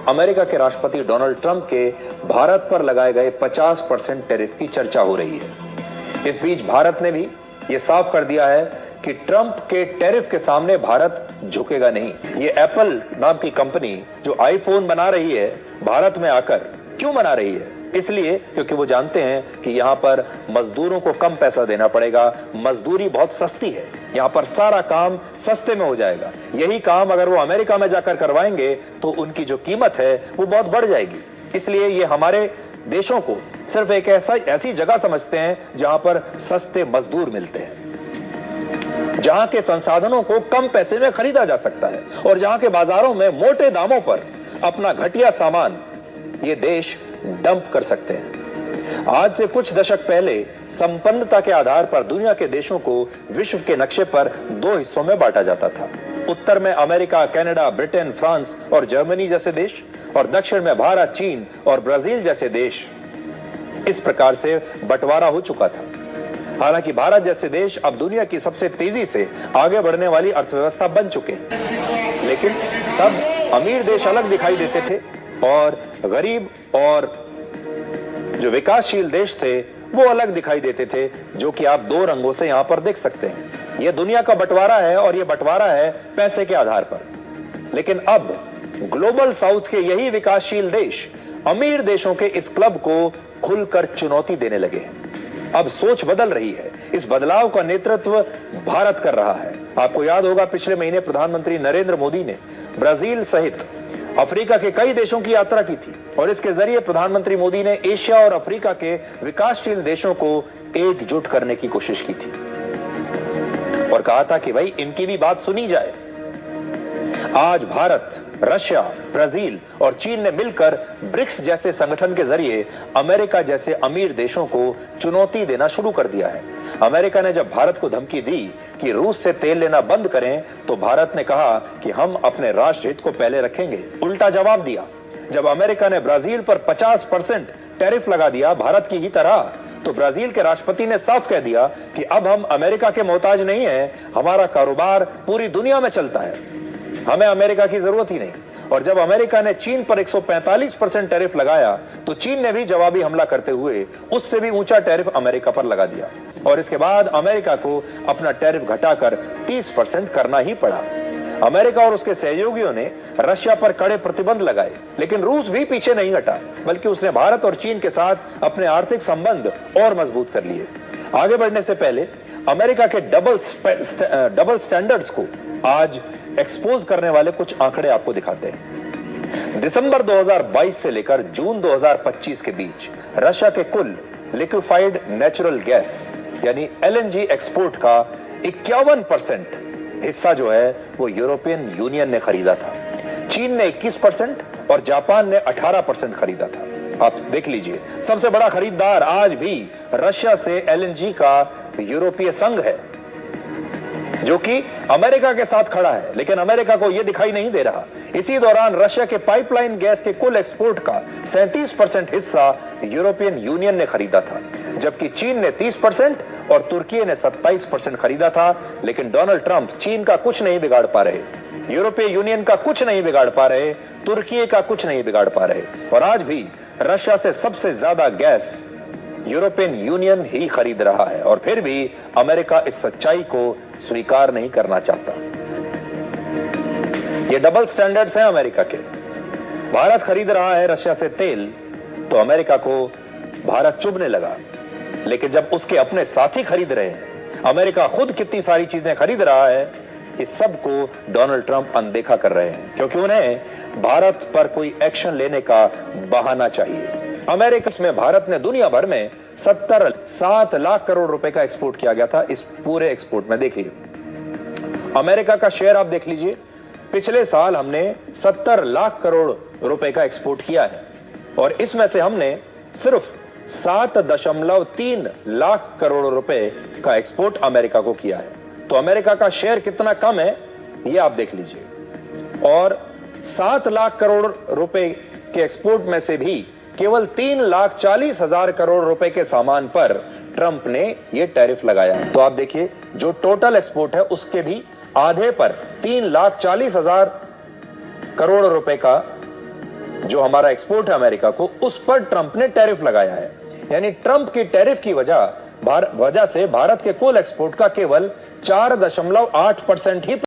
America के राष्ट्रपति Donald Trump के भारत पर लगाए गए 50% टैरिफ की चर्चा हो रही है। इस बीच भारत ने भी यह साफ कर दिया है कि ट्रंप के टैरिफ के सामने भारत झुकेगा नहीं। ये एप्पल नाम की कंपनी जो आईफोन बना रही है, भारत में आकर क्यों बना रही है? इसलिए क्योंकि वो जानते हैं कि यहाँ पर मजदूरों को कम पैसा देना पड़ेगा, मजदूरी बहुत सस्ती है, यहाँ पर सारा काम सस्ते में हो जाएगा। यही काम अगर वो अमेरिका में जाकर करवाएंगे तो उनकी जो कीमत है वो बहुत बढ़ जाएगी। इसलिए ये हमारे देशों को सिर्फ एक ऐसी जगह समझते हैं जहां पर सस्ते मजदूर मिलते हैं, जहां के संसाधनों को कम पैसे में खरीदा जा सकता है और जहां के बाजारों में मोटे दामों पर अपना घटिया सामान ये देश डंप कर सकते हैं। आज से कुछ दशक पहले संपन्नता के आधार पर दुनिया के देशों को विश्व के नक्शे पर दो हिस्सों में बांटा जाता था। उत्तर में अमेरिका, कनाडा, ब्रिटेन, फ्रांस और जर्मनी जैसे देश और दक्षिण में भारत, चीन और ब्राजील जैसे देश। इस प्रकार से बंटवारा हो चुका था। हालांकि भारत जैसे देश अब दुनिया की सबसे तेजी से आगे बढ़ने वाली अर्थव्यवस्था बन चुके हैं, लेकिन तब अमीर देश अलग दिखाई देते थे और गरीब और जो विकासशील देश थे वो अलग दिखाई देते थे, जो कि आप दो रंगों से यहां पर देख सकते हैं। यह दुनिया का बंटवारा है और यह बंटवारा है पैसे के आधार पर। लेकिन अब ग्लोबल साउथ के यही विकासशील देश अमीर देशों के इस क्लब को खुलकर चुनौती देने लगे हैं। अब सोच बदल रही है। इस बदलाव का नेतृत्व भारत कर रहा है। आपको याद होगा पिछले महीने प्रधानमंत्री नरेंद्र मोदी ने ब्राजील सहित अफ्रीका के कई देशों की यात्रा की थी और इसके जरिए प्रधानमंत्री मोदी ने एशिया और अफ्रीका के विकासशील देशों को एकजुट करने की कोशिश की थी और कहा था कि भाई इनकी भी बात सुनी जाए। आज भारत, रशिया, ब्राजील और चीन ने मिलकर ब्रिक्स जैसे संगठन के जरिए अमेरिका जैसे अमीर देशों को चुनौती देना शुरू कर दिया है। अमेरिका ने जब भारत को धमकी दी कि रूस से तेल लेना बंद करें, तो भारत ने कहा कि हम अपने राष्ट्र हित को पहले रखेंगे। उल्टा जवाब दिया। जब अमेरिका ने ब्राजील पर 50% टैरिफ लगा दिया भारत की ही तरह, तो ब्राजील के राष्ट्रपति ने साफ कह दिया कि अब हम अमेरिका के मोहताज नहीं हैं, हमारा कारोबार पूरी दुनिया में चलता है, हमें अमेरिका की जरूरत ही नहीं। और जब अमेरिका ने चीन पर 145% टैरिफ लगाया, तो चीन ने भी जवाबी हमला करते हुए उससे भी ऊंचा टैरिफ अमेरिका पर लगा दिया और इसके बाद अमेरिका को अपना टैरिफ घटाकर 30% करना ही पड़ा। अमेरिका और उसके सहयोगियों ने रशिया पर कड़े प्रतिबंध लगाए, लेकिन रूस भी पीछे नहीं हटा, बल्कि उसने भारत और चीन के साथ अपने आर्थिक संबंध और मजबूत कर लिए। आगे बढ़ने से पहले अमेरिका के डबल स्टैंडर्ड्स को आज एक्सपोज करने वाले कुछ आंकड़े आपको दिखाते हैं। दिसंबर 2022 से लेकर जून 2025 के बीच रशिया के कुल लिक्विफाइड नेचुरल गैस यानी एलएनजी एक्सपोर्ट का 51% हिस्सा जो है वो यूरोपियन यूनियन ने खरीदा था। चीन ने 21% और जापान ने 18% खरीदा था। आप देख लीजिए, सबसे बड़ा खरीदार आज भी रशिया से एलएनजी का यूरोपीय संघ है, जो कि अमेरिका के साथ खड़ा है, लेकिन अमेरिका को यह दिखाई नहीं दे रहा। इसी दौरान रशिया के पाइपलाइन गैस के कुल एक्सपोर्ट का 37% हिस्सा यूरोपियन यूनियन ने खरीदा था, जबकि चीन ने 30% और तुर्की ने 27% खरीदा था। लेकिन डोनाल्ड ट्रंप चीन का कुछ नहीं बिगाड़ पा रहे, यूरोपीय यूनियन का कुछ नहीं बिगाड़ पा रहे, तुर्की का कुछ नहीं बिगाड़ पा रहे और आज भी रशिया से सबसे ज्यादा गैस यूरोपियन यूनियन ही खरीद रहा है और फिर भी अमेरिका इस सच्चाई को स्वीकार नहीं करना चाहता। ये डबल स्टैंडर्ड्स हैं अमेरिका के। भारत खरीद रहा है रशिया से तेल, तो अमेरिका को भारत चुभने लगा, लेकिन जब उसके अपने साथी खरीद रहे हैं, अमेरिका खुद कितनी सारी चीजें खरीद रहा है, इस सब को डोनाल्ड ट्रंप अनदेखा कर रहे हैं, क्योंकि उन्हें भारत पर कोई एक्शन लेने का बहाना चाहिए। अमेरिका में भारत ने दुनिया भर में 7 लाख करोड़ रुपए का एक्सपोर्ट किया गया था। इस पूरे एक्सपोर्ट में देखिए अमेरिका का शेयर आप देख लीजिए। पिछले साल हमने 70 लाख करोड़ रुपए का एक्सपोर्ट किया है और इसमें से हमने सिर्फ 7.3 लाख करोड़ रुपए का एक्सपोर्ट अमेरिका को किया है। तो अमेरिका का शेयर कितना कम है ये आप देख लीजिए। और 7 लाख करोड़ रुपए के एक्सपोर्ट में से भी केवल 3,40,000 करोड़ रुपए के सामान पर ट्रंप ने यह टैरिफ लगाया है। तो आप देखिए जो टोटल एक्सपोर्ट है उसके भी आधे पर 3,40,000 करोड़ रुपए का जो हमारा एक्सपोर्ट है अमेरिका को, उस पर ट्रंप ने टैरिफ लगाया है। यानी ट्रंप की टैरिफ की वजह से भारत के कुल एक्सपोर्ट का केवल 4.8% ही